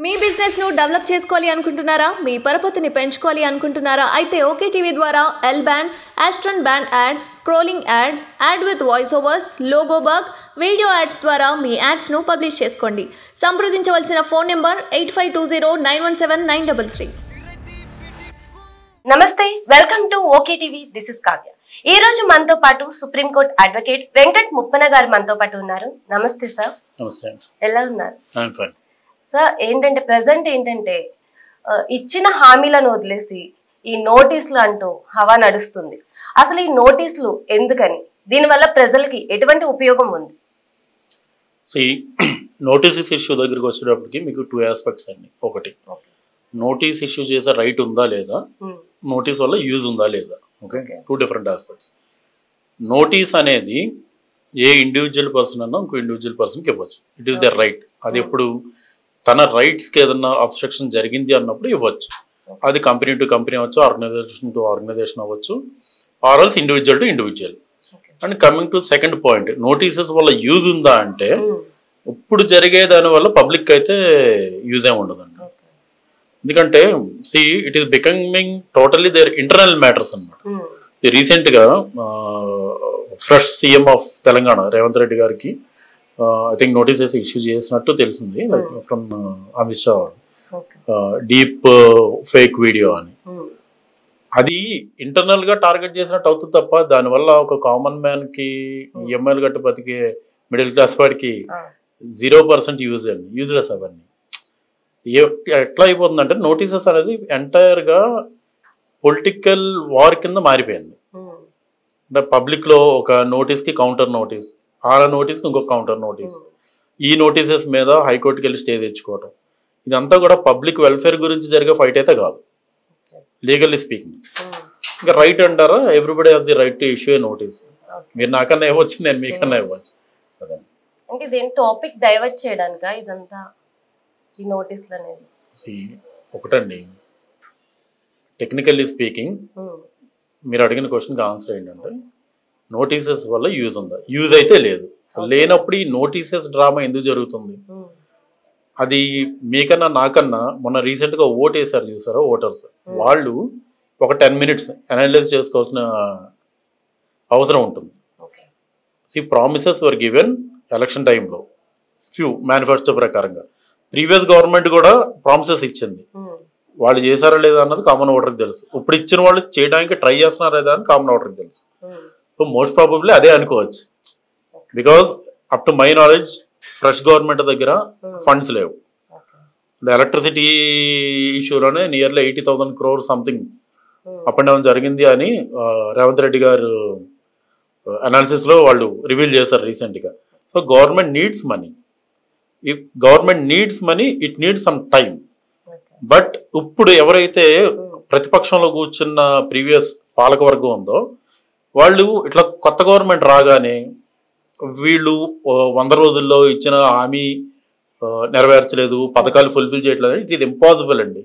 మీ business ను develop చేసుకోవాలి అనుకుంటున్నారా? మీ పరపతిని పెంచుకోవాలి అనుకుంటున్నారా? అయితే ఓకే టీవీ ద్వారా ఎల్ బ్యాండ్, ఆస్ట్రన్ band ad, scrolling ad, ad with voice overs, logo bug, video ads ద్వారా మీ యాడ్స్ ను పబ్లిష్ చేసుకోండి. సంప్రదించవలసిన ఫోన్ నెంబర్ 8520917933. నమస్తే, welcome to okay TV. This is Kavya. ఈ రోజు మనతో పాటు సుప్రీంకోర్టు అడ్వకేట్ వెంకట్ ముప్పన గారు మనతో పాటు ఉన్నారు. నమస్తే సార్. నమస్తే. ఎలా ఉన్నారు సార్? ప్రెసెంట్ ఏంటంటే ఇచ్చిన హామీలను వదిలేసి ఈ నోటీసులు అంటూ హవా నడుస్తుంది. అసలు ఈ నోటీసులు ఎందుకని, దీనివల్ల ప్రజలకి ఎటువంటి ఉపయోగం ఉంది? నోటీసెస్ ఇష్యూ దగ్గరికి వచ్చేటప్పటికి మీకు 2 ఆస్పెక్ట్స్ అండి. ఒకటి, నోటీస్ ఇష్యూ చేసే రైట్ ఉందా లేదా, నోటీస్ వల్ల యూజ్ ఉందా లేదా. Okay, 2 different aspects. నోటీస్ అనేది ఏ ఇండివిజువల్ పర్సన్ అన్నా ఇంకో ఇండివిజువల్ పర్సన్కి ఇవ్వచ్చు. It is their right. అది ఎప్పుడు తన రైట్స్కి ఏదన్నా అబ్స్ట్రక్షన్ జరిగింది అన్నప్పుడు ఇవ్వచ్చు. అది కంపెనీ టు కంపెనీ అవ్వచ్చు, ఆర్గనైజేషన్ టు ఆర్గనైజేషన్ అవ్వచ్చు, or also individual to individual. And coming to second point, notices వల్ల యూజ్ ఉందా అంటే ఇప్పుడు జరిగే దాని వల్ల పబ్లిక్ అయితే యూజ్ ఏమి ఉండదండి. ఎందుకంటే it is becoming totally their internal matters అన్నమాట. రీసెంట్గా fresh CM of Telangana Revanth Reddy గారికి ఐ థింక్ నోటీసెస్ ఇష్యూ చేసినట్టు తెలిసింది, like from Amit Shah, deep fake video అని. అది ఇంటర్నల్ గా టార్గెట్ చేసినట్టు అవుతుంది తప్ప దానివల్ల ఒక కామన్ మ్యాన్ కి, ఈఎంఐలు గట్టు బతికే మిడిల్ క్లాస్ వాడికి 0% యూజ్లెస్ అవన్నీ. ఎట్లా అయిపోతుందంటే నోటీసెస్ అనేది ఎంటైర్ గా పొలిటికల్ వార్ కింద మారిపోయింది. అంటే పబ్లిక్ లో ఒక నోటీస్ కి కౌంటర్ నోటీస్, ఆ నోటీస్కి ఇంకొక కౌంటర్ నోటీస్, ఈ నోటీసెస్ మీద హైకోర్టుకి వెళ్ళి స్టే తెచ్చుకోవడం, ఇదంతా కూడా పబ్లిక్ వెల్ఫేర్ గురించి జరిగే ఫైట్ అయితే కాదు, లీగల్లీ స్పీకింగ్. ఇంకా రైట్ అంటారా, everybody has the right to issue A notice. మీరు నాకన్నా ఇవ్వచ్చు, నేను మీకన్నా ఇవ్వచ్చు. అంటే దీని టాపిక్ డైవర్ట్ చేయడానికా ఇదంతా, ఈ నోటీసులు అనేది? ఒకటండి, టెక్నికల్లీ స్పీకింగ్ మీరు అడిగిన క్వశ్చన్కి ఆన్సర్ ఏంటంటే నోటీసెస్ వల్ల యూజ్ ఉందా? యూజ్ అయితే లేదు. లేనప్పుడు ఈ నోటీసెస్ డ్రామా ఎందుకు జరుగుతుంది? అది మీకన్నా నాకన్నా మొన్న రీసెంట్గా ఓట్ వేసారు చూసారా ఓటర్స్, వాళ్ళు ఒక 10 minutes అనలైజ్ చేసుకోవాల్సిన అవసరం ఉంటుంది. ప్రామిసెస్ వర్ గివెన్ ఎలక్షన్ టైంలో ఫ్యూ మేనిఫెస్టో ప్రకారంగా. ప్రీవియస్ గవర్నమెంట్ కూడా ప్రామిసెస్ ఇచ్చింది, వాళ్ళు చేశారా లేదా అన్నది కామన్ ఓటర్కి తెలుసు. ఇప్పుడు ఇచ్చిన వాళ్ళు చేయడానికి ట్రై చేస్తున్నారా లేదా అని కామన్ ఓటర్కి తెలుసు. సో మోస్ట్ ప్రాబబ్లీ అదే అనుకోవచ్చు. Because up to my knowledge fresh government దగ్గర ఫండ్స్ లేవు. ఎలక్ట్రిసిటీ ఇష్యూలోనే nearly 80,000 crores something up and down జరిగింది అని రేవంత్ రెడ్డి గారు అనాలిసిస్లో వాళ్ళు రివీల్ చేశారు రీసెంట్గా. So government needs money. If government needs money, it needs some time. But ఇప్పుడు ఎవరైతే ప్రతిపక్షంలో కూర్చున్న ప్రీవియస్ పాలకవర్గం ఉందో వాళ్ళు ఇట్లా కొత్త గవర్నమెంట్ రాగానే వీళ్ళు 100 రోజుల్లో ఇచ్చిన హామీ నెరవేర్చలేదు, పథకాలు ఫుల్ఫిల్ చేయట్లేదు. ఇట్ ఈస్ ఇంపాసిబుల్ అండి.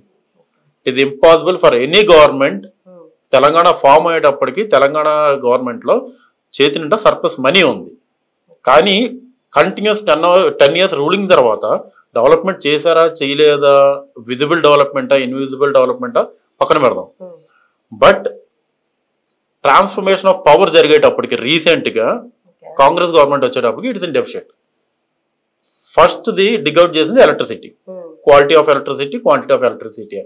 It is impossible for any government. Telangana form అయ్యేటప్పటికి తెలంగాణ గవర్నమెంట్లో చేతి నిండా సర్ప్లస్ మనీ ఉంది. కానీ కంటిన్యూస్ 10 years రూలింగ్ తర్వాత డెవలప్మెంట్ చేశారా చేయలేదా, విజిబుల్ డెవలప్మెంటా ఇన్విజిబుల్ డెవలప్మెంటా పక్కన పెడదాం. బట్ ట్రాన్స్ఫర్మేషన్ ఆఫ్ పవర్ జరిగేటప్పటికి రీసెంట్గా కాంగ్రెస్ గవర్నమెంట్ వచ్చేటప్పటికి it's in deficit. First the dig out చేసింది electricity, quality of electricity, quantity of electricity.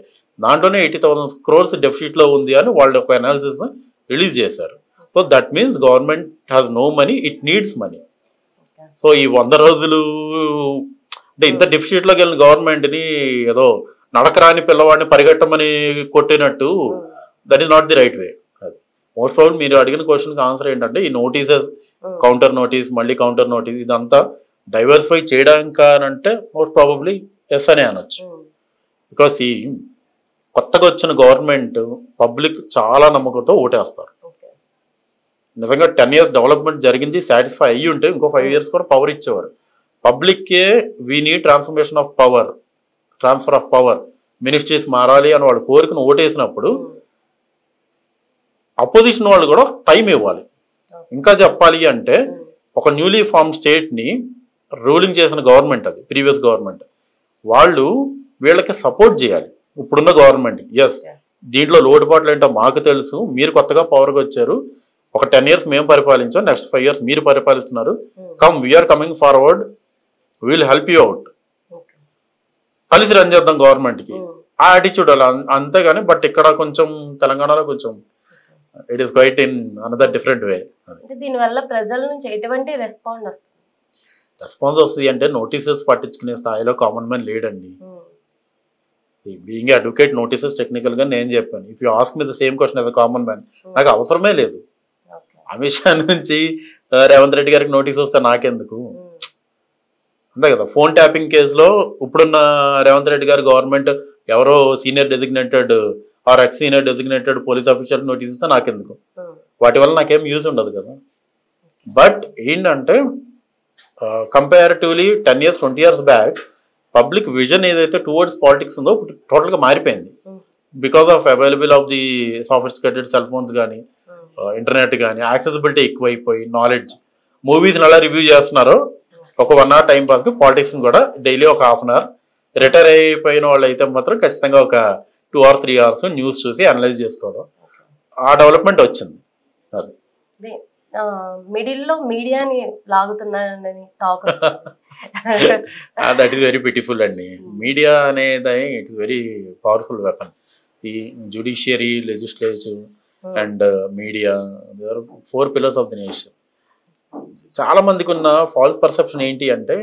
దాంట్లోనే 80,000 crores డెఫిషిట్లో ఉంది అని వాళ్ళు ఒక అనాలిసిస్ రిలీజ్ చేశారు. So that means government has no money, it needs money. So ఈ 100 రోజులు అంటే ఇంత డెఫిషిట్లోకి వెళ్ళిన గవర్నమెంట్ని ఏదో నడకరాని పిల్లవాడిని పరిగెట్టమని కొట్టినట్టు, that is not the right way. అది మోస్ట్ ప్రాబ్లీ మీరు అడిగిన క్వశ్చన్కి ఆన్సర్ ఏంటంటే ఈ నోటీసెస్, కౌంటర్ నోటీస్, మళ్ళీ కౌంటర్ నోటీస్, ఇదంతా డైవర్సిఫై చేయడానికి అంటే మోస్ట్ ప్రాబబ్లీ ఎస్ అనే అనొచ్చు. బికాస్ ఈ కొత్తగా వచ్చిన గవర్నమెంట్ పబ్లిక్ చాలా నమ్మకంతో ఓటేస్తారు. నిజంగా 10 years డెవలప్మెంట్ జరిగింది సాటిస్ఫై అయ్యి ఉంటే ఇంకో 5 years కూడా పవర్ ఇచ్చేవారు. పబ్లిక్కే we need transformation of power, transfer of power, ministries మారాలి అని వాడు కోరికను ఓటేసినప్పుడు అపోజిషన్ వాళ్ళు కూడా టైం ఇవ్వాలి. ఇంకా చెప్పాలి అంటే ఒక న్యూలీ ఫార్మ్ స్టేట్ని రూలింగ్ చేసిన గవర్నమెంట్, అది ప్రీవియస్ గవర్నమెంట్, వాళ్ళు వీళ్ళకి సపోర్ట్ చేయాలి ఇప్పుడున్న గవర్నమెంట్. ఎస్, దీంట్లో లోటుపాట్లు ఏంటో మాకు తెలుసు, మీరు కొత్తగా పవర్కి వచ్చారు, ఒక 10 years మేము పరిపాలించాం, నెక్స్ట్ 5 years మీరు పరిపాలిస్తున్నారు, we are coming forward, will help you out, కలిసి రన్ చేద్దాం గవర్నమెంట్కి, ఆ యాటిట్యూడ్ అలా అంతేగాని. బట్ ఇక్కడ కొంచెం తెలంగాణలో కొంచెం it is quite in another different way. దీనివల్ల ప్రజల నుంచి ఎటువంటి రెస్పాన్స్ వస్తుంది అంటే నోటీసెస్ పట్టించుకునే స్థాయిలో కామన్ మ్యాన్ లేడండి. బీయింగ్ అడ్వకేట్ నోటీసెస్ టెక్నికల్ గా నేను చెప్పాను, if you ask me the same question as a common man, నాకు అవసరమే లేదు. అమిత్ షా నుంచి రేవంత్ రెడ్డి గారికి నోటీస్ వస్తే నాకెందుకు, అంతే కదా. ఫోన్ ట్యాపింగ్ కేసులో ఇప్పుడున్న రేవంత్ రెడ్డి గారి గవర్నమెంట్ ఎవరో senior designated or ex senior designated police officer notice ఇస్తే నాకెందుకు, వాటి వల్ల నాకేం యూజ్ ఉండదు కదా. బట్ ఏంటంటే comparatively 10 years 20 years back public vision ఏదైతే టువర్డ్స్ పాలిటిక్స్ ఉందో టోటల్గా మారిపోయింది. Because of available of the sophisticated cell phones కానీ ఇంటర్నెట్ కానీ యాక్సెసిబిలిటీ ఎక్కువైపోయి నాలెడ్జ్, మూవీస్ ఎలా రివ్యూ చేస్తున్నారో ఒక 1 hour టైం పాస్కి పాలిటిక్స్ని కూడా డైలీ ఒక 1/2 hour, రిటైర్ అయిపోయిన వాళ్ళు అయితే మాత్రం ఖచ్చితంగా ఒక 2 hours 3 hours న్యూస్ చూసి అనలైజ్ చేసుకోవడం, ఆ డెవలప్మెంట్ వచ్చింది. అది మిడిల్లో మీడియాని లాగుతున్నారని talk. That is very beautiful అండి. మీడియా అనేది it is very powerful weapon. ఈ judiciary, legislative and media, 4 pillars of the nation. చాలా మందికి ఉన్న ఫాల్స్ పర్సెప్షన్ ఏంటి అంటే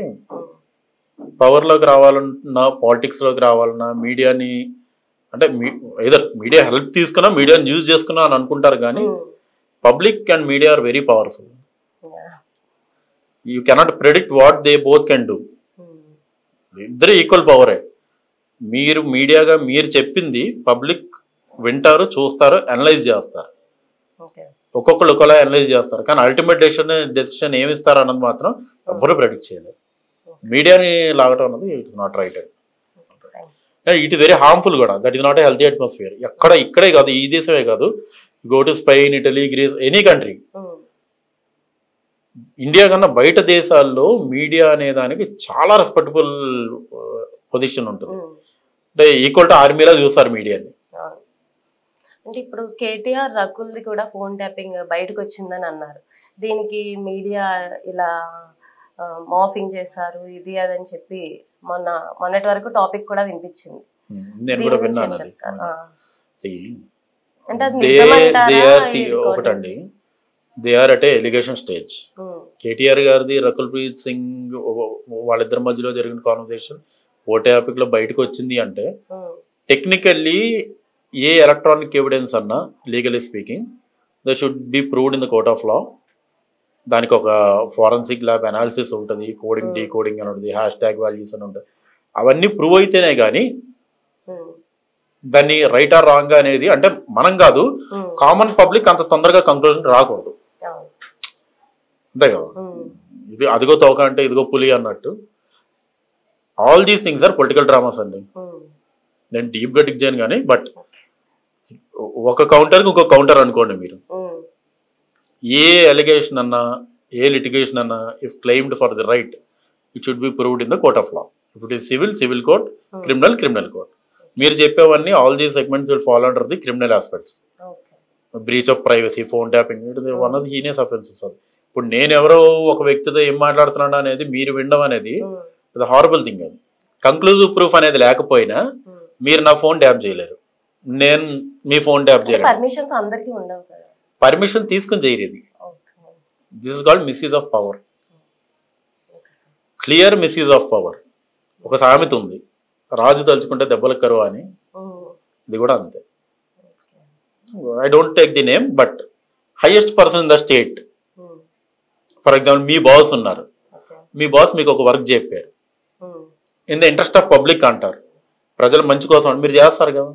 పవర్లోకి రావాలన్నా, పాలిటిక్స్లోకి రావాలన్నా మీడియాని అంటే ఏదర్ మీడియా హెల్ప్ తీసుకున్నా, మీడియాని యూజ్ చేసుకున్నా అని అనుకుంటారు. కానీ public and media are very powerful. You cannot predict what they both can do. ఇద్దరు ఈక్వల్ పవరే. మీరు మీడియాగా మీరు చెప్పింది పబ్లిక్ వింటారు, చూస్తారు, అనలైజ్ చేస్తారు. ఒక్కొక్కరు ఒకలా అనలైజ్ చేస్తారు, కానీ అల్టిమేట్ డెసిషన్ ఏమి ఇస్తారు అన్నది మాత్రం ఎవరు ప్రెడిక్ట్ చేయలేరు. మీడియాని లాగటం అన్నది it is not right and it is very harmful కూడా. That is not a healthy atmosphere. ఇక్కడే కాదు, ఈ దేశమే కాదు, go to Spain, Italy, Greece, any country, India కన్నా బయట దేశాల్లో మీడియా అనే దానికి చాలా రెస్పెక్టబుల్ పొజిషన్ ఉంటుంది. అంటే ఈక్వల్ టు ఆర్మీలా చూస్తారు మీడియాని. అంటే ఇప్పుడు కేటీఆర్ రకుల్ది కూడా ఫోన్ ట్యాపింగ్ బయటకు వచ్చిందని అన్నారు. దీనికి మీడియా ఇలా మాఫింగ్ చేశారు, ఇది అదని చెప్పి మొన్నటి వరకు టాపిక్ కూడా వినిపించింది. నేను కూడా విన్నాను అది. ఒకటండి, they are at a allegation stage. KTR గారిది రకుల్ ప్రీత్ సింగ్ వాళ్ళిద్దరి మధ్యలో జరిగిన కాన్వర్సేషన్ ఓ టాపిక్ లో బయటకు వచ్చింది అంటే టెక్నికల్లీ ఏ ఎలక్ట్రానిక్ ఎవిడెన్స్ అన్నా legally speaking the should be proved in the court of లా. దానికి ఒక ఫారెన్సిక్ ల్యాబ్ అనాలిసిస్ ఉంటుంది, కోడింగ్ డీ కోడింగ్ అని ఉంటుంది, హ్యాష్ వాల్యూస్ అని ఉంటుంది. అవన్నీ ప్రూవ్ అయితేనే కానీ దాన్ని రైట్ ఆర్ రాంగ్ అనేది అంటే మనం కాదు, కామన్ పబ్లిక్ అంత తొందరగా కంక్లూజన్ రాకూడదు. అంతే కదా, ఇది అదిగో తోక అంటే ఇదిగో పులి అన్నట్టు. All these things are political dramas అండి. నేను డీప్గా డిగ్ చేయను కానీ, బట్ ఒక కౌంటర్కి ఇంకో కౌంటర్ అనుకోండి మీరు. ఏ అలిగేషన్ అన్నా, ఏ లిటిగేషన్ అన్నా, if claimed for the right it should be proved in the court of law. If it is civil court, criminal court. మీరు చెప్పేవన్నీ all these segments will follow under the criminal aspects. Breach of privacy, phone tapping, it is one of the heinous offences. అది ఇప్పుడు నేను ఎవరో ఒక వ్యక్తితో ఏం మాట్లాడుతున్నాడు అనేది మీరు వినడం అనేది ఇది హారబుల్ థింగ్. అది కంక్లూజివ్ ప్రూఫ్ అనేది లేకపోయినా మీరు నా ఫోన్ ట్యాప్ చేయలేరు, నేను మీ ఫోన్ ట్యాప్ చేయలేరు. పర్మిషన్ తీసుకుని చేయలేదు. This is called misuse of power, clear misuse of power. ఒక సామెత ఉంది, రాజు తలుచుకుంటే దెబ్బలకు కరువు అని. ఇది కూడా అంతే. I don't take the name, but highest person in the state, for example me boss ఉన్నారు, మీ బాస్ మీకు ఒక వర్క్ చెప్పారు, in the interest of public అంటారు, ప్రజల మంచి కోసం మీరు చేస్తారు కదా.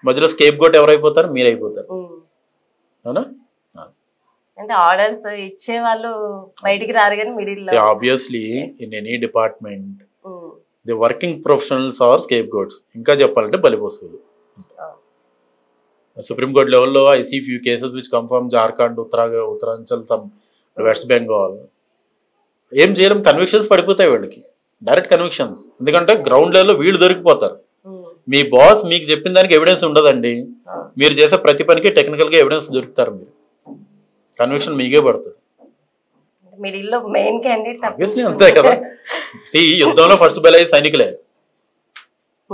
మధ్యలో స్కేప్ గోట్ ఎవరైపోతారు? మీరు అయిపోతారు. అవునా? అంటే ఆర్డర్స్ ఇచ్చే వాళ్ళు బయటికి రారు కానీ మిడిల్ లో obviously in any department the working professionals are scapegoats. ఇంకా చెప్పాలంటే బలిపశువులు. సుప్రీం కోర్ట్ లెవెల్లో I see few cases which come from Jharkhand, Uttaranchal, some West Bengal. ఏం చేయలేం, కన్విక్షన్స్ పడిపోతాయి వాళ్ళకి. Direct convictions. ఎందుకంటే గ్రౌండ్ లెవెల్లో వీళ్ళు దొరికిపోతారు. మీ బాస్ మీకు చెప్పిన దానికి ఎవిడెన్స్ ఉండదండి. మీరు చేసే ప్రతి పనికి టెక్నికల్గా ఎవిడెన్స్ దొరుకుతారు. మీరు కన్విక్షన్ మీకే పడుతుంది. అంతే కదా. ఈ యుద్ధంలో ఫస్ట్ బెలయ్యే సైనికులే.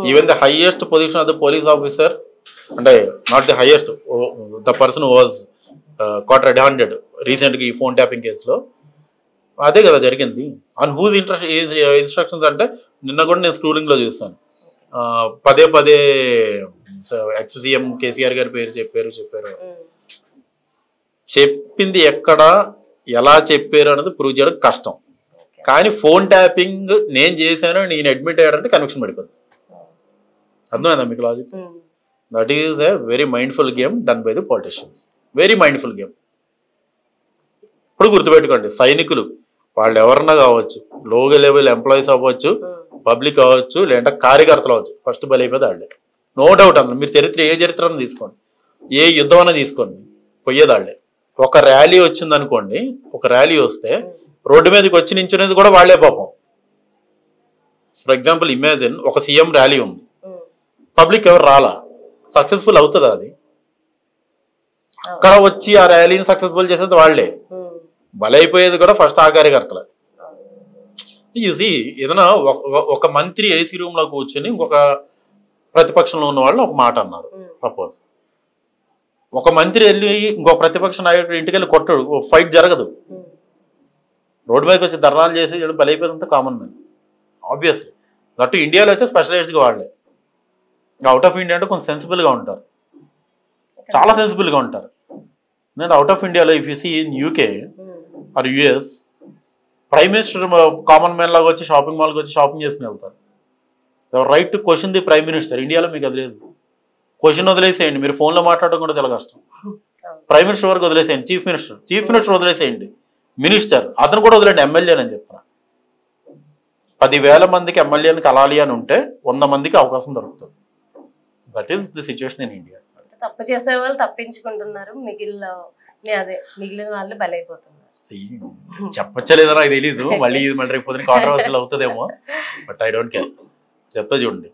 Even the highest position of the police officer, అంటే not the highest, the person was caught red handed రీసెంట్గా ఈ ఫోన్ ట్యాపింగ్ కేసులో. అదే కదా జరిగింది. అండ్ హూజ్ ఇన్స్ట్రక్షన్స్ అంటే నిన్న కూడా నేను స్క్రూలింగ్లో చూస్తాను. పదే పదే ఎక్స్ సీఎం కేసీఆర్ గారి పేరు చెప్పారు. చెప్పింది ఎక్కడ ఎలా చెప్పారు అనేది ప్రూవ్ చేయడం కష్టం. కానీ ఫోన్ ట్యాపింగ్ నేను చేశాను, నేను అడ్మిట్ అయ్యాడంటే కన్విక్షన్ పడిపోతుంది. అర్థమైందా మీకు logic? That is a very mindful game done by the politicians. Very mindful game. ఇప్పుడు గుర్తుపెట్టుకోండి, సైనికులు వాళ్ళు ఎవరన్నా కావచ్చు, లో లెవెల్ ఎంప్లాయీస్ అవ్వచ్చు, పబ్లిక్ అవ్వచ్చు, లేదంటే కార్యకర్తలు అవ్వచ్చు, ఫస్ట్ బలైపోతే వాళ్ళే. నో డౌట్ అన్న. మీరు ఏ చరిత్రను తీసుకోండి, ఏ యుద్ధం అన్నా తీసుకోండి, పోయేది వాళ్ళే. ఒక ర్యాలీ వచ్చింది అనుకోండి, ఒక ర్యాలీ వస్తే రోడ్డు మీదకి వచ్చి నించునేది కూడా వాళ్లే పాపం. ఫర్ ఎగ్జాంపుల్ ఇమాజిన్, ఒక సీఎం ర్యాలీ ఉంది, పబ్లిక్ ఎవరు రాలా, సక్సెస్ఫుల్ అవుతుంది అది. అక్కడ వచ్చి ఆ ర్యాలీని సక్సెస్ఫుల్ చేసేది వాళ్లే. బలైపోయేది కూడా ఫస్ట్ ఆ కార్యకర్తలే. చూసి ఏదైనా ఒక మంత్రి ఏసీ రూమ్ లో కూర్చొని ఇంకొక ప్రతిపక్షంలో ఉన్న వాళ్ళు ఒక మాట అన్నారు. సపోజ్ ఒక మంత్రి వెళ్ళి ఇంకొక ప్రతిపక్ష నాయకుడు ఇంటికి వెళ్ళి కొట్టడు, ఫైట్ జరగదు. రోడ్డు మీదకి వచ్చి ధర్నాలు చేసి బలైపోయేదంతా కామన్ మ్యాన్. ఆబ్వియస్లీ దట్టు ఇండియాలో అయితే స్పెషలైజ్డ్గా వాళ్ళే. అవుట్ ఆఫ్ ఇండియా అంటే కొంచెం సెన్సిబుల్గా ఉంటారు, చాలా సెన్సిబుల్గా ఉంటారు. నేను అవుట్ ఆఫ్ ఇండియాలో if you see in UK or US, prime minister common man లాగా వచ్చి షాపింగ్ మాల్కి వచ్చి షాపింగ్ చేసుకుని వెళ్తారు. Right to question the prime minister. ఇండియాలో మీకు అది లేదు. క్వశ్చన్ వదిలేసేయండి, మీరు ఫోన్లో మాట్లాడడం కూడా చాలా కష్టం. ప్రైమ్ మినిస్టర్ వరకు వదిలేసేయండి, చీఫ్ మినిస్టర్ వదిలేసేయండి, మినిస్టర్ అతను కూడా వదిలేండి, ఎమ్మెల్యే అని చెప్తున్నా. 10,000 మందికి ఎమ్మెల్యేని కలాలి అని ఉంటే 100 మందికి అవకాశం దొరుకుతుంది. That is the situation in India. తప్పు చేసే వాళ్ళు తప్పించుకుంటున్నారు, మిగిలిన వాళ్ళు బలైపోతున్నారు. చెప్పచ్చలేదో నాకు తెలీదు, మళ్ళీ రేపు పొద్దున కాంట్రవర్షియల్ అవుతుందేమో, బట్ ఐ డోంట్ కేర్. చెప్తా చూడండి,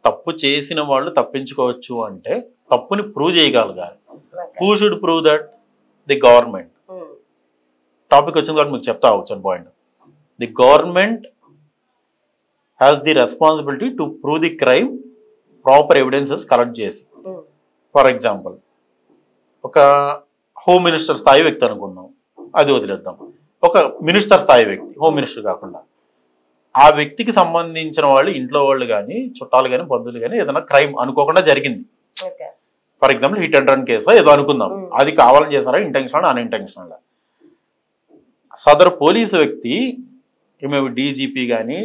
తప్పు చేసిన వాళ్ళు తప్పించుకోవచ్చు అంటే తప్పుని ప్రూవ్ చేయగలగాలి. Who should prove that? The government. Topic వచ్చింది కాబట్టి మీకు చెప్తా వచ్చిన point. The government has the responsibility to prove the crime, proper evidences collect చేసి. ఫర్ ఎగ్జాంపుల్ ఒక హోమ్ మినిస్టర్ స్థాయి వ్యక్తి అనుకుందాం, అది వదిలేద్దాం. ఒక మినిస్టర్ స్థాయి వ్యక్తి, హోమ్ మినిస్టర్ కాకుండా, ఆ వ్యక్తికి సంబంధించిన వాళ్ళు, ఇంట్లో వాళ్ళు కానీ, చుట్టాలు కానీ, బంధువులు కానీ ఏదైనా క్రైమ్ అనుకోకుండా జరిగింది. For example hit and run case ఏదో అనుకుందాం, అది కావాలని చేశారా, ఇంటెన్షనల్ అన్ఇంటెన్షనల్. సదరు పోలీసు వ్యక్తి, మేము డీజీపీ కానీ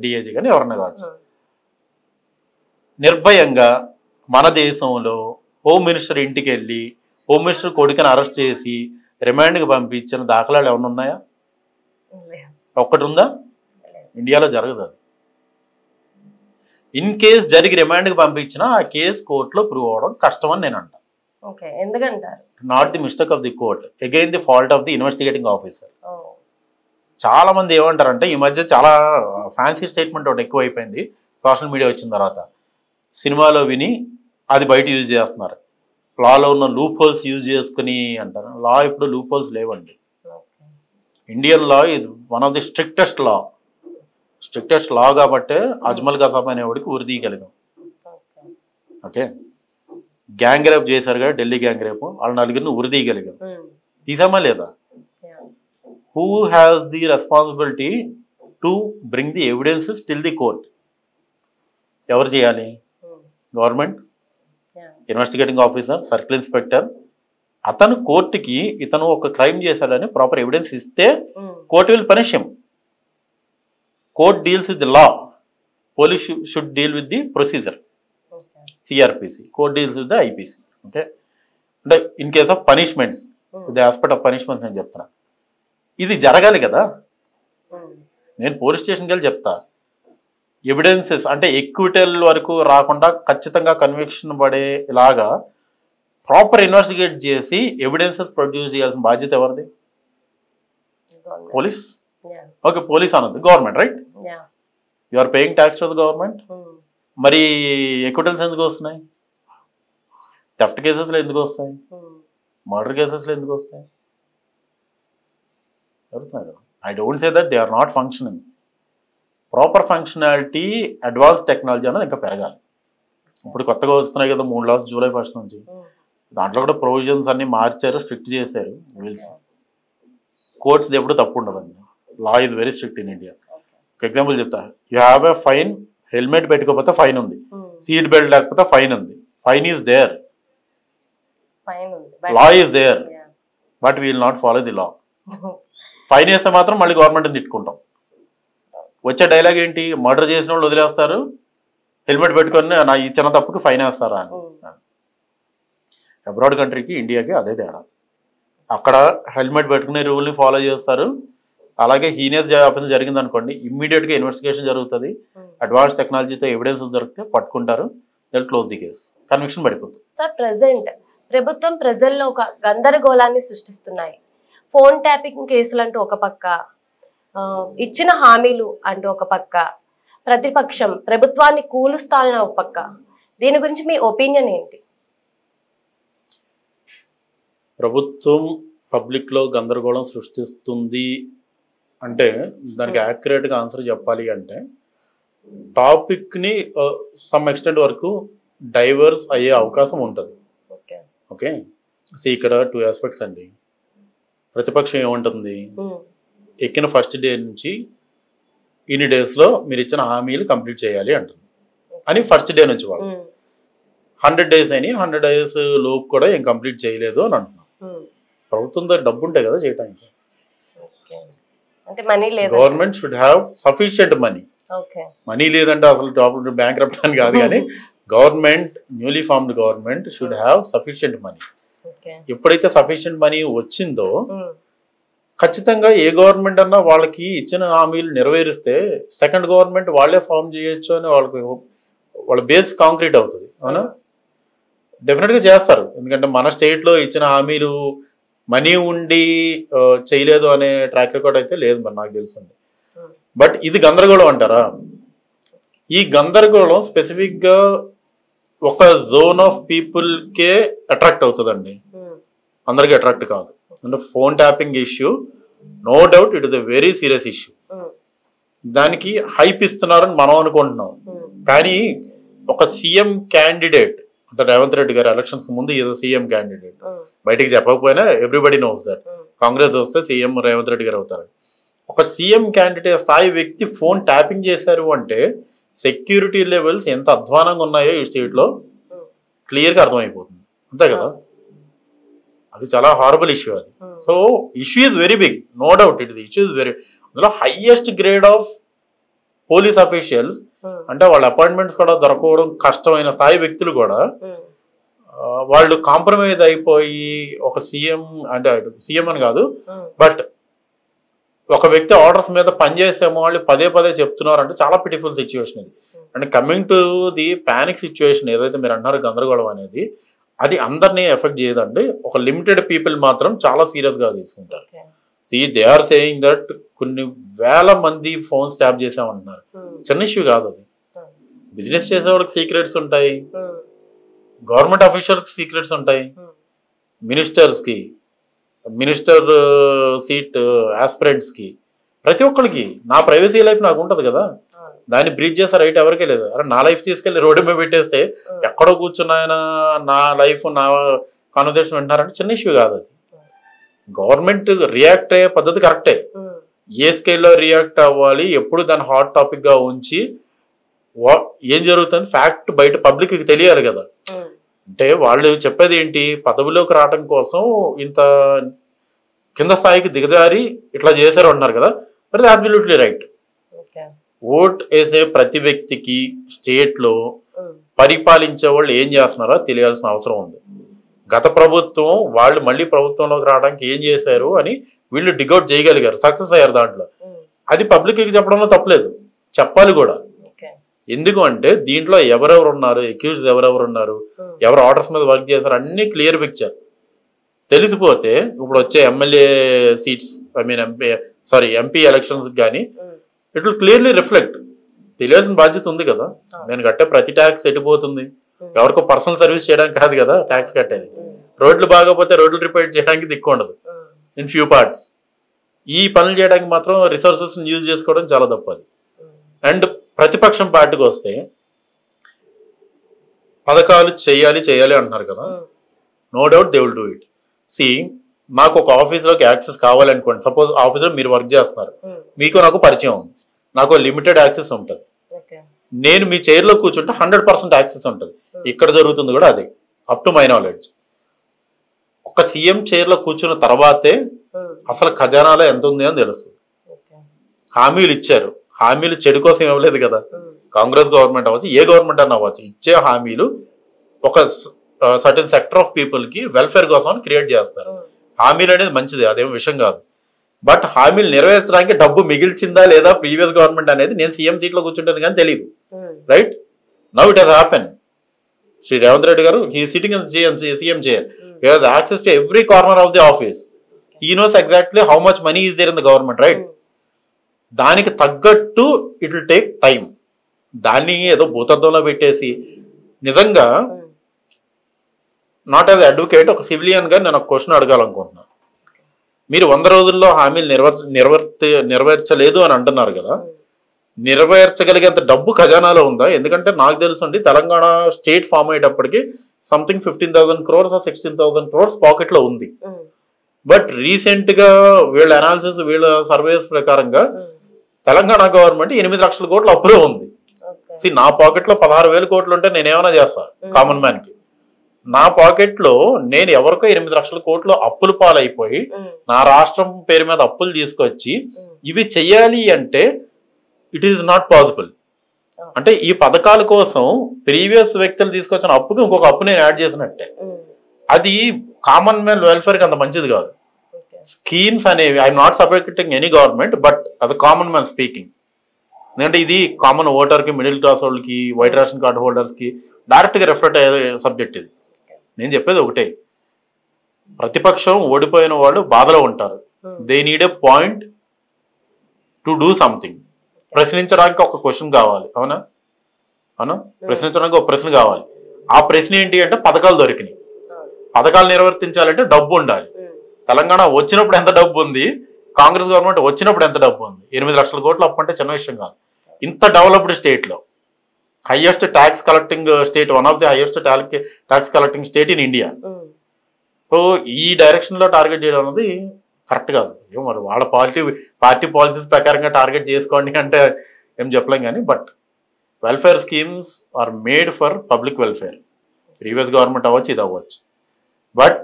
డిఐజీ కానీ ఎవరన్నా కావచ్చు, నిర్భయంగా మన దేశంలో హోమ్ మినిస్టర్ ఇంటికి వెళ్ళి హోమ్ మినిస్టర్ కొడుకుని అరెస్ట్ చేసి రిమాండ్కి పంపించిన దాఖలాలు ఏమైనా ఉన్నాయా? ఒక్కటి ఉందా? ఇండియాలో జరగదు అది. ఇన్ కేస్ జరిగి రిమాండ్కి పంపించినా ఆ కేసు కోర్టులో ప్రూవ్ అవడం కష్టం అని నేను అంటా. ఎందుకంటారు? Not the mistake of the court, again the fault of the investigating officer. చాలా మంది ఏమంటారంటే, ఈ మధ్య చాలా ఫ్యాన్సీ స్టేట్మెంట్ ఒకటి ఎక్కువ అయిపోయింది సోషల్ మీడియా వచ్చిన తర్వాత. సినిమాలో విని అది బయట యూజ్ చేస్తున్నారు. లాలో ఉన్న లూప్ హోల్స్ యూజ్ చేసుకుని అంటారు. లా ఇప్పుడు లూప్ హోల్స్ లేవండి. Indian law is one of the strictest law కాబట్టే అజ్మల్ కసాబ్ అనేవాడికి ఉరిదీయగలిగాం. ఓకే, గ్యాంగ్ రేప్ చేశారు కదా, ఢిల్లీ గ్యాంగ్ రేప్, వాళ్ళ 4 ఉరిదీయగలిగాం. తీసామా లేదా? Who has the responsibility to bring the evidences till the court? ఎవరు చేయాలి? Government, investigating officer, circle inspector. అతను కోర్టుకి ఇతను ఒక క్రైమ్ చేశాడని ప్రాపర్ ఎవిడెన్స్ ఇస్తే court will punish him. Court deals with the law, police should deal with the procedure, CRPC. Court deals with the IPC. Okay, అంటే in case of punishments, the aspect of punishment నేను చెప్తున్నా. ఇది జరగాలి కదా. నేను police స్టేషన్కి వెళ్ళి చెప్తా, ఎవిడెన్సెస్ అంటే ఎక్విటల్ వరకు రాకుండా ఖచ్చితంగా కన్విక్షన్ పడేలాగా ప్రాపర్ ఇన్వెస్టిగేట్ చేసి ఎవిడెన్సెస్ ప్రొడ్యూస్ చేయాల్సిన బాధ్యత ఎవరిది? పోలీస్. ఓకే, పోలీస్ అనొద్దు, government, right? You are paying tax to the government. మరి ఎక్విటల్స్ ఎందుకు వస్తున్నాయి? థెఫ్ట్ కేసెస్లో ఎందుకు వస్తాయి? మర్డర్ కేసెస్లో ఎందుకు వస్తాయి? జరుగుతున్నాయి కదా. I don't say that they are not functioning. Proper functionality, advance technology అనేది ఇంకా పెరగాలి. ఇప్పుడు కొత్తగా వస్తున్నాయి కదా 3 laws July 1st నుంచి. దాంట్లో కూడా ప్రొవిజన్స్ అన్ని మార్చారు, స్ట్రిక్ట్ చేశారు. కోర్ట్స్ ఎప్పుడు తప్పు ఉండదండి. Law is very strict in India. ఒక ఎగ్జాంపుల్ చెప్తా. You have a fine, helmet పెట్టుకోకపోతే ఫైన్ ఉంది, సీట్ బెల్ట్ లేకపోతే ఫైన్ ఉంది. Fine is there, law is there, but we will not follow the law. Fine వేస్తే మాత్రం మళ్ళీ గవర్నమెంట్ని తిట్టుకుంటాం. వచ్చే డైలాగ్ ఏంటి? మర్డర్ చేసిన వాళ్ళు వదిలేస్తారు, హెల్మెట్ పెట్టుకొని నా ఈ చిన్న తప్పుకి ఫైన్ వేస్తారా అని. అబ్రాడ్ కంట్రీకి ఇండియాకి అదే తేడా. అక్కడ హెల్మెట్ పెట్టుకునే రూల్ని ఫాలో చేస్తారు. అలాగే హీనియస్ ఆఫెన్స్ జరిగింది అనుకోండి, ఇమ్మీడియట్గా ఇన్వెస్టిగేషన్ జరుగుతుంది. అడ్వాన్స్ టెక్నాలజీతో ఎవిడెన్సెస్ దొరికితే పట్టుకుంటారు, they close the case, conviction పడిపోతుంది. సార్, ప్రెసెంట్ ప్రభుత్వం ప్రజల్లో ఒక గందరగోళాన్ని సృష్టిస్తున్నాయి. ఫోన్ ట్యాపింగ్ కేసులు అంటూ ఒక పక్క, ఇచ్చిన హామీలు అంటూ ఒక పక్క, ప్రతిపక్షం ప్రభుత్వాన్ని కూలుస్తానని ఒక పక్క. దీని గురించి మీ ఒపీనియన్ ఏంటి? ప్రభుత్వం పబ్లిక్లో గందరగోళం సృష్టిస్తుంది అంటే దానికి యాక్యురేట్గా ఆన్సర్ చెప్పాలి అంటే, టాపిక్ని సమ్ ఎక్స్టెంట్ వరకు డైవర్స్ అయ్యే అవకాశం ఉంటుంది. ఓకే, ఇక్కడ 2 ఆస్పెక్ట్స్ అండి. ప్రతిపక్షం ఏముంటుంది, ఎక్కిన ఫస్ట్ డే నుంచి ఇన్ని డేస్లో మీరు ఇచ్చిన హామీలు కంప్లీట్ చేయాలి అంటుంది అని. ఫస్ట్ డే నుంచి వాళ్ళు 100 days అయినాయి, 100 days లోపు కూడా ఏం కంప్లీట్ చేయలేదు అని అంటున్నాం. ప్రభుత్వం దగ్గర డబ్బు ఉంటాయి కదా చేయడానికి. Government should have sufficient money. Money లేదంటే అసలు బ్యాంక్ రప్ట్ కాదు, కానీ government, newly formed government should have sufficient money. ఎప్పుడైతే సఫిషియంట్ మనీ వచ్చిందో ఖచ్చితంగా ఏ గవర్నమెంట్ అన్నా వాళ్ళకి ఇచ్చిన హామీలు నెరవేరిస్తే సెకండ్ గవర్నమెంట్ వాళ్ళే ఫామ్ చేయొచ్చు అని వాళ్ళ బేస్ కాంక్రీట్ అవుతుంది. అవునా, డెఫినెట్గా చేస్తారు. ఎందుకంటే మన స్టేట్లో ఇచ్చిన హామీలు మనీ ఉండి చేయలేదు అనే ట్రాక్ రికార్డ్ అయితే లేదు మరి నాకు తెలిసింది. బట్ ఇది గందరగోళం అంటారా? ఈ గందరగోళం స్పెసిఫిక్గా ఒక జోన్ ఆఫ్ పీపుల్కే అట్రాక్ట్ అవుతుందండి, అందరికీ అట్రాక్ట్ కాదు. అంటే phone tapping issue no doubt it is a very serious issue. దానికి హైప్ ఇస్తున్నారని మనం అనుకుంటున్నాం, కానీ ఒక సీఎం క్యాండిడేట్ అంటే రేవంత్ రెడ్డి గారు ఎలక్షన్స్ కి ముందు ఈజ్ సీఎం క్యాండిడేట్, బయటికి చెప్పకపోయినా ఎవ్రీబడి నోస్ దట్. కాంగ్రెస్ వస్తే సీఎం రేవంత్ రెడ్డి గారు అవుతారు. ఒక సీఎం క్యాండిడేట్ స్థాయి వ్యక్తి ఫోన్ ట్యాపింగ్ చేశారు అంటే సెక్యూరిటీ లెవెల్స్ ఎంత అధ్వానంగా ఉన్నాయో ఈ స్టేట్లో క్లియర్గా అర్థమైపోతుంది, అంతే కదా. అది చాలా హారబుల్ ఇష్యూ అది. So issue is very big, no doubt it issue is very. అందులో highest grade of police officials అంటే వాళ్ళ అపాయింట్మెంట్స్ కూడా దొరకడం కష్టమైన స్థాయి వ్యక్తులు కూడా వాళ్ళు కాంప్రమైజ్ అయిపోయి ఒక సీఎం అంటే సీఎం అని కాదు, బట్ ఒక వ్యక్తి ఆర్డర్స్ మీద పనిచేసేమో వాళ్ళు పదే పదే చెప్తున్నారు అంటే చాలా పిటిఫుల్ సిచ్యువేషన్ ఇది. And coming to the panic situation ఏదైతే మీరు అంటున్నారు గందరగోళం అనేది, అది అందరినీ ఎఫెక్ట్ చేయదండి. ఒక లిమిటెడ్ పీపుల్ మాత్రం చాలా సీరియస్గా తీసుకుంటారు. దే ఆర్ సేయింగ్ దట్ కొన్ని వేల మంది ఫోన్స్ ట్యాప్ చేసామంటున్నారు. చిన్న ఇష్యూ కాదు అది. బిజినెస్ చేసేవాళ్ళకి సీక్రెట్స్ ఉంటాయి, గవర్నమెంట్ అఫీషియల్కి సీక్రెట్స్ ఉంటాయి, మినిస్టర్స్కి, మినిస్టర్ సీట్ ఆస్పిరెంట్స్కి, ప్రతి ఒక్కరికి నా ప్రైవసీ లైఫ్ నాకు ఉంటుంది కదా, దాన్ని బ్రీచ్ చేసే రైట్ ఎవరికే లేదు. అరే నా లైఫ్ తీసుకెళ్ళి రోడ్డు మీద పెట్టేస్తే ఎక్కడో కూర్చున్నాయన నా లైఫ్ నా కాన్వర్సేషన్ వింటున్నారంటే చిన్న ఇష్యూ కాదు అది. గవర్నమెంట్ రియాక్ట్ అయ్యే పద్ధతి కరెక్టే, ఏ స్కేల్లో రియాక్ట్ అవ్వాలి, ఎప్పుడు దాన్ని హాట్ టాపిక్ గా ఉంచి ఏం జరుగుతుంది ఫ్యాక్ట్ బయట పబ్లిక్కి తెలియాలి కదా. అంటే వాళ్ళు చెప్పేది ఏంటి, పదవిలోకి రావడం కోసం ఇంత కింద స్థాయికి దిగజారి ఇట్లా చేశారు అంటున్నారు కదా, బట్ అబ్సల్యూట్లీ రైట్. ఓట్ వేసే ప్రతి వ్యక్తికి స్టేట్లో పరిపాలించే వాళ్ళు ఏం చేస్తున్నారో తెలియాల్సిన అవసరం ఉంది. గత ప్రభుత్వం వాళ్ళు మళ్ళీ ప్రభుత్వంలోకి రావడానికి ఏం చేశారు అని వీళ్ళు డిగౌట్ చేయగలిగారు, సక్సెస్ అయ్యారు దాంట్లో. అది పబ్లిక్కి చెప్పడంలో తప్పలేదు, చెప్పాలి కూడా. ఎందుకు అంటే దీంట్లో ఎవరెవరు ఉన్నారు, అక్యూజ్డ్ ఎవరెవరు ఉన్నారు, ఎవరు ఆర్డర్స్ మీద వర్క్ చేశారు అన్ని క్లియర్ పిక్చర్ తెలిసిపోతే ఇప్పుడు వచ్చే ఎమ్మెల్యే సీట్స్ ఎంపీ ఎలక్షన్స్ కానీ ఇట్ విల్ క్లియర్లీ రిఫ్లెక్ట్. తెలియాల్సిన బాధ్యత ఉంది కదా. నేను కట్టే ప్రతి ట్యాక్స్ ఎట్టిపోతుంది, ఎవరికో పర్సనల్ సర్వీస్ చేయడానికి కాదు కదా ట్యాక్స్ కట్టేది. రోడ్లు బాగోపోతే రోడ్లు రిపేర్ చేయడానికి దిక్కు ఉండదు ఇన్ ఫ్యూ పార్ట్స్. ఈ పనులు చేయడానికి మాత్రం రిసోర్సెస్ యూజ్ చేసుకోవడం చాలా తప్పది. అండ్ ప్రతిపక్షం పార్టీకి వస్తే పథకాలు చేయాలి అంటున్నారు కదా, no doubt they will do it. నాకు ఒక ఆఫీస్లోకి యాక్సెస్ కావాలనుకోండి, సపోజ్ ఆఫీస్లో మీరు వర్క్ చేస్తున్నారు, మీకు నాకు పరిచయం ఉంది, నాకు లిమిటెడ్ యాక్సెస్ ఉంటుంది. నేను మీ చైర్లో కూర్చుంటే 100% యాక్సెస్ ఉంటుంది. ఇక్కడ జరుగుతుంది కూడా అదే, అప్ టు మై నాలెడ్జ్. ఒక సీఎం చైర్లో కూర్చున్న తర్వాతే అసలు ఖజానాలో ఎంత ఉంది అని తెలుస్తుంది. హామీలు ఇచ్చారు, హామీలు చెడు కోసం ఇవ్వలేదు కదా. కాంగ్రెస్ గవర్నమెంట్ అవ్వచ్చు, ఏ గవర్నమెంట్ అన్న అవ్వచ్చు, ఇచ్చే హామీలు ఒక సర్టెన్ సెక్టర్ ఆఫ్ పీపుల్ కి వెల్ఫేర్ కోసం క్రియేట్ చేస్తారు. హామీలు అనేది మంచిది, అదేం విషయం కాదు. బట్ హామీలు నెరవేర్చడానికి డబ్బు మిగిల్చిందా లేదా ప్రీవియస్ గవర్నమెంట్ అనేది నేను సీఎం సీట్ లో కూర్చుంటాను కానీ తెలియదు. Right now it has happen. Shri Revanth Reddy గారు he sitting in CM chair, he has access to every corner of the office, he knows exactly how much money is there in the government. Right, దానికి తగ్గట్టు it will take time. దాన్ని ఏదో భూతత్వంలో పెట్టేసి, నిజంగా not as advocate ఒక civilian గా నేను ఒక క్వశ్చన్ అడగాలనుకుంటున్నాను. మీరు 100 రోజుల్లో హామీలు నెరవేర్చలేదు అని అంటున్నారు కదా, నెరవేర్చగలిగేంత డబ్బు ఖజానాలో ఉందా? ఎందుకంటే నాకు తెలుసండి, తెలంగాణ స్టేట్ ఫామ్ అయ్యేటప్పటికి something 15,000 crores or 16,000 crores pocket లో ఉంది. బట్ రీసెంట్ గా వీళ్ళ అనాలిసిస్, వీళ్ళ సర్వేస్ ప్రకారంగా తెలంగాణ గవర్నమెంట్ 8 లక్షల కోట్లు అప్పులో ఉంది. నా పాకెట్ లో 16,000 కోట్లు ఉంటే నేనేమైనా చేస్తా కామన్ మ్యాన్ కి. నా పాకెట్ లో నేను ఎవరికో 8 లక్షల కోట్లు అప్పులు పాలైపోయి నా రాష్ట్రం పేరు మీద అప్పులు తీసుకొచ్చి ఇవి చెయ్యాలి అంటే ఇట్ ఈస్ నాట్ పాసిబుల్. అంటే ఈ పథకాల కోసం ప్రీవియస్ వ్యక్తులు తీసుకొచ్చిన అప్పుకి ఇంకొక అప్పు నేను యాడ్ చేసినట్టే. అది కామన్ మ్యాన్ వెల్ఫేర్ కి అంత మంచిది కాదు. స్కీమ్స్ అనేవి I'm not supporting any government, but as a common man speaking, ఎందుకంటే ఇది కామన్ ఓటర్ కి, మిడిల్ క్లాస్ వాళ్ళకి, వైట్ రేషన్ కార్డు హోల్డర్స్ కి డైరెక్ట్ గా రిఫ్లెక్ట్ అయ్యే సబ్జెక్ట్ ఇది. నేను చెప్పేది ఒకటే, ప్రతిపక్షం ఓడిపోయిన వాళ్ళు బాధలో ఉంటారు. They need a point to do something. ప్రశ్నించడానికి ఒక క్వశ్చన్ కావాలి, అవునా? ప్రశ్నించడానికి ఒక ప్రశ్న కావాలి. ఆ ప్రశ్న ఏంటి అంటే పథకాలు దొరికినాయి, పథకాలు నిర్వర్తించాలంటే డబ్బు ఉండాలి. తెలంగాణ వచ్చినప్పుడు ఎంత డబ్బు ఉంది, కాంగ్రెస్ గవర్నమెంట్ వచ్చినప్పుడు ఎంత డబ్బు ఉంది? 8 లక్షల కోట్లు అప్పు అంటే చిన్న విషయం కాదు. ఇంత డెవలప్డ్ స్టేట్ లో highest tax collecting state, one of the highest tax collecting state in India. So ఈ డైరెక్షన్ లో టార్గెట్ చేయడం అనేది కరెక్ట్ కాదు. మరి వాళ్ళ పార్టీ పాలసీస్ ప్రకారంగా టార్గెట్ చేసుకోండి అంటే ఏం చెప్పలేం కానీ, but welfare schemes are made for public welfare. Previous government అవ్వచ్చు, ఇది అవ్వచ్చు. బట్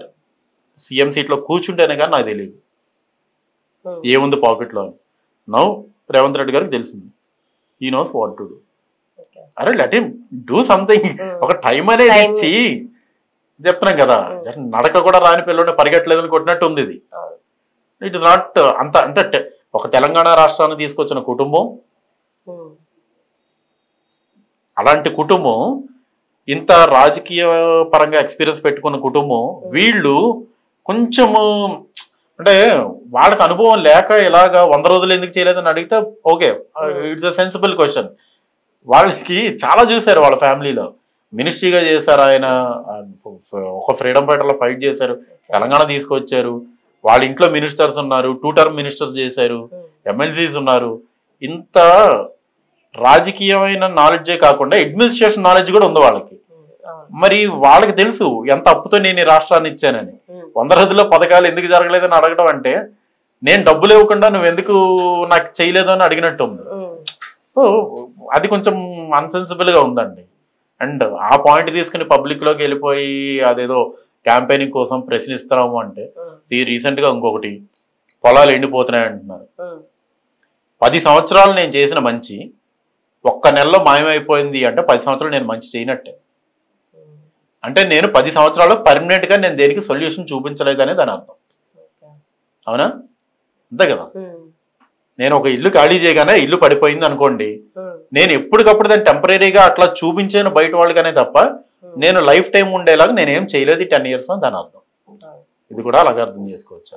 సీఎం సీట్లో కూర్చుంటేనే కానీ నాకు తెలియదు ఏముంది పాకెట్లో అని. నౌ రేవంత్ రెడ్డి గారికి తెలిసింది, ఈ నోస్ వాట్ టు డూ. అరే లెట్ హిమ్ డూ సంథింగ్. ఒక టైం అనేది ఇచ్చి చెప్తున్నాం కదా, నడక కూడా రాని పిల్లలు పరిగెట్టలేదని కొట్టినట్టు ఉంది ఇది. ఇట్ ఇస్ నాట్ అంత అంటే ఒక తెలంగాణ రాష్ట్రాన్ని తీసుకొచ్చిన కుటుంబం, అలాంటి కుటుంబం, ఇంత రాజకీయ పరంగా ఎక్స్పీరియన్స్ పెట్టుకున్న కుటుంబం, వీళ్ళు కొంచెము అంటే వాళ్ళకి అనుభవం లేక ఇలాగా 100 రోజులు ఎందుకు చేయలేదని అడిగితే okay, it's a sensible question. వాళ్ళకి చాలా చూశారు, వాళ్ళ ఫ్యామిలీలో మినిస్ట్రీగా చేశారు, ఆయన ఒక ఫ్రీడమ్ ఫైటర్లో ఫైట్ చేశారు, తెలంగాణ తీసుకొచ్చారు, వాళ్ళ ఇంట్లో మినిస్టర్స్ ఉన్నారు, 2 టర్మ్ మినిస్టర్స్ చేశారు, ఎమ్మెల్సీస్ ఉన్నారు. ఇంత రాజకీయమైన నాలెడ్జే కాకుండా అడ్మినిస్ట్రేషన్ నాలెడ్జ్ కూడా ఉంది వాళ్ళకి. మరి వాళ్ళకి తెలుసు ఎంత అప్పుతో నేను ఈ రాష్ట్రాన్ని ఇచ్చానని. 100 రోజుల్లో పథకాలు ఎందుకు జరగలేదని అడగడం అంటే నేను డబ్బులు ఇవ్వకుండా నువ్వు ఎందుకు నాకు చేయలేదు అని అడిగినట్టు ఉంది. సో అది కొంచెం అన్సెన్సిబుల్ గా ఉందండి. అండ్ ఆ పాయింట్ తీసుకుని పబ్లిక్ లోకి వెళ్ళిపోయి అదేదో క్యాంపెయినింగ్ కోసం ప్రశ్నిస్తున్నాము అంటే, రీసెంట్ గా ఇంకొకటి పొలాలు ఎండిపోతున్నాయి అంటున్నారు. 10 సంవత్సరాలు నేను చేసిన మంచి ఒక్క నెలలో మాయమైపోయింది అంటే 10 సంవత్సరాలు నేను మంచి చేయనట్టే. అంటే నేను 10 సంవత్సరాలు పర్మనెంట్ గా నేను దేనికి సొల్యూషన్ చూపించలేదనే దాని అర్థం, అవునా? అంతే కదా. నేను ఒక ఇల్లు ఖాళీ చేయగానే ఇల్లు పడిపోయింది అనుకోండి, నేను ఎప్పటికప్పుడు దాన్ని టెంపరీగా అట్లా చూపించాను బయట వాళ్ళగానే తప్ప నేను లైఫ్ టైం ఉండేలాగా నేనేం చేయలేదు 10 years దాని అర్థం. ఇది కూడా అలాగే అర్థం చేసుకోవచ్చు.